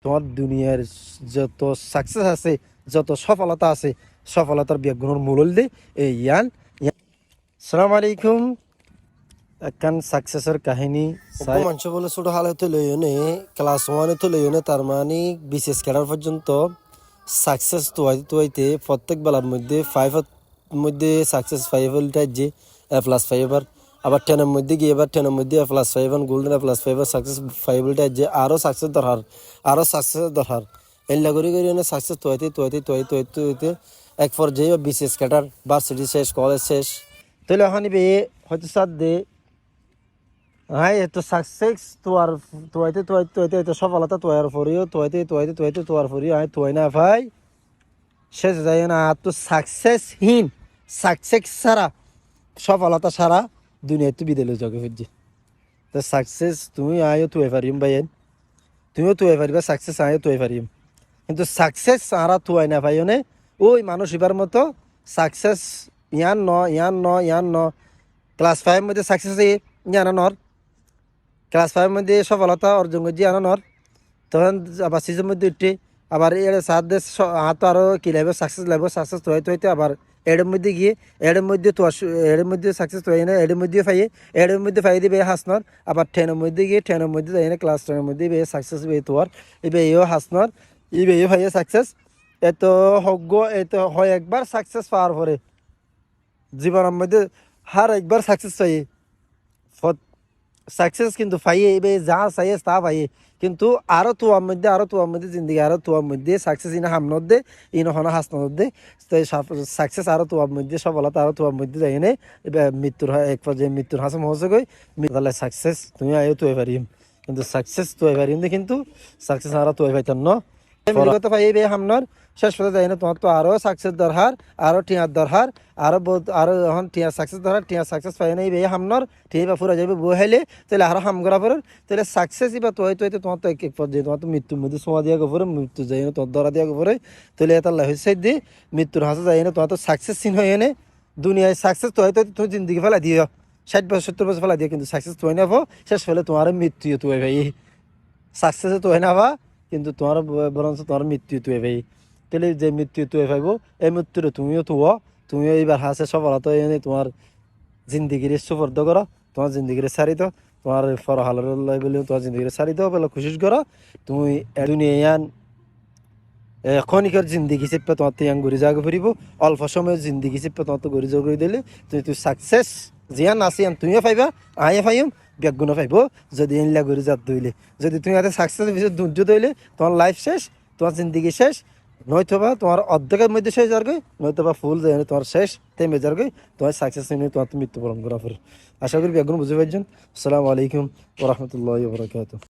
তোমার দুনিয়ার যত সাকসেস আছে, যত সফলতা আছে, সফলতার ব্যাগুণের মূল দে এই ইয়ান। সালাম আলাইকুম। একখান সাকসেসের কাহিনী মানুষ বলে ছোট হালে তো লইনে ক্লাস ওয়ানে তো লইনে, তার মানে বিশেষ খেলার পর্যন্ত সাকসেস তোয়াইতে প্রত্যেক বেলার মধ্যে ফাইভের মধ্যে সাকসেস ফাইভ যে A+5 আবার 10-এর মধ্যে গিয়ে এবার 10-এর মধ্যে A+5 golden A+5 success five যে আরও সাকসেস দরকার, আরও সাকসেস দরকার। এল্লা করে সাকসেস তোয়াইতে এক পর্যায়ে বিশেষ ক্যাটার ভার্সিটি শেষ, কলেজ শেষ, তাহলে এখন হয়তো সাথ দে হাই এত সাকসেস তোয়াইতে সফলতা তোয়ার ফরিও তোয়াইতে তোয়ার ফরিও হাই তোয়াই না ভাই শেষ যায় না। তো সাকসেসহীন, সাকসেস ছাড়া, সফলতা ছাড়া দুনিয়াতে বিদেলে জগে ফুটছে। তো সাকসেস তুমি আয়ও তুই পারিম ভাই, তুমিও তুই পারিবা, সাকসেস আয়ও তুই পারিম, কিন্তু সাকসেস সারা তুয়াই না ভাই নে ওই মানুষ এবার মতো সাকসেস ইয়ান ন ক্লাস 5 মধ্যে সাকসেস ইয়ান নর, ক্লাস 5 মধ্যে সফলতা অর্জন করছি আনানোর, তখন আবার সিজনের মধ্যে উঠে আবার এর সাত দেশ হাত আরও কি লাগবে সাকসেস হইতে আবার এডের মধ্যে গিয়ে এডের মধ্যে সাকসেস হয়ে না, এডের মধ্যে এডের মধ্যে ফাই দিবে হাসনর, আবার 10-এর মধ্যে গিয়ে 10-এর মধ্যে যাই না ক্লাস 10-এর মধ্যে সাকসেস তোয়ার এও হাসনর এও ফাইয়ে সাকসেস। এত হজ্ঞ এত হয় একবার সাকসেস পাওয়ার পরে জীবনের মধ্যে হার একবার সাকসেস পাই সাকসেস কিন্তু ফাইয়ে যা চাইয়ে তা পাইয়ে, কিন্তু আরও তোয়ার মধ্যে জিন্দিগি আরও তোয়ার মধ্যে success Ina হামনত they in হনা Hasnat they success আরও তোয়ার মধ্যে সফলতা আরও তোয়ার মধ্যে যাই নে মৃত্যুর এক পর্যায়ে মৃত্যুর হাসম হসে গই তাহলে সাকসেস তুমি আয়ও তুই পারিম, কিন্তু সাকসেস তুই পারিম দে, কিন্তু সাকসেস আরও তুই পাইতাম ন পাইবে হামনর শেষ পথে যাই না। তোমার তো আরও সাকসেস দরকার, আরও টিয়ার দরকার, আরও এখন টিয়ার সাকসেস দরকার, টিয়ার সাকসেস পাই নাই বে হামনর টিয়া বা ফুরা যাবে বই হাইলে তাহলে আরও হাম করা পড়ে, তাহলে সাকসেস বা তোয়াইতে তোমার তো এক পর্যায়ে তোমার তো মৃত্যুর মধ্যে ছোঁয়া দিয়া গো পরে, মৃত্যু যাই না তোমার ধরা দিয়া গো পরে, তাহলে এটা লাইফ সাইড দিয়ে মৃত্যুর হাসে যাই না তোমার তো সাকসেস চিন হয়ে এনে দুনিয়ায় সাকসেস তোয়াইতে তুমি জিন্দিগি ফেলা দিও 60 বছর 70 বছর ফেলা দিয়ে, কিন্তু সাকসেস তোয়াই না শেষ ফেলে তোমার মৃত্যু তোয়াই ভাই সাকসেস তোয়াই না কিন্তু তোমার বরঞ্চ তোমার মৃত্যু তুই ভাই। তাহলে যে মৃত্যু তুই ভাইব এই মৃত্যুরে তুমিও এইবার হাসে সফলতা এনে তোমার জিন্দিগির সুপর্দ করো, তোমার জিন্দিগির সারিত তোমার ফরহালের বলে তোমার জিন্দিগির সারিত বলে খুশি করো। তুমি দুনিয়ান ক্ষণিকের জিন্দিগি চেপে তোমার তো ইয়াং ঘুরে যাগে ফুরিব, অল্প সময়ের জিন্দিগি চেপে তোমার তো ঘুরে যাগে দিলে তুই সাকসেস জিয়ান আসি তুমিও পাইবা আইয়া পাইম ব্যাগুণও পাইব, যদি এনলা ঘুরে যাত দইলে, যদি তুমি হাতে সাকসেস বিষয়ে ধৈর্য দইলে তোমার লাইফ শেষ, তোমার জিন্দিগি শেষ, নয়তোবা তোমার অর্ধেকের মধ্যে শেষ যার গই, নয়তোবা ফুল যায় তোমার শেষ থেমে যার গই, তোমার সাকসেস নিয়ে তোমার তো মৃত্যুবরণ করা পড়ে। আশা করি ব্যাগুণ বুঝে পাইছেন। আসসালামু আলাইকুম ওয়া রাহমাতুল্লাহি ওয়া বারাকাতুহু।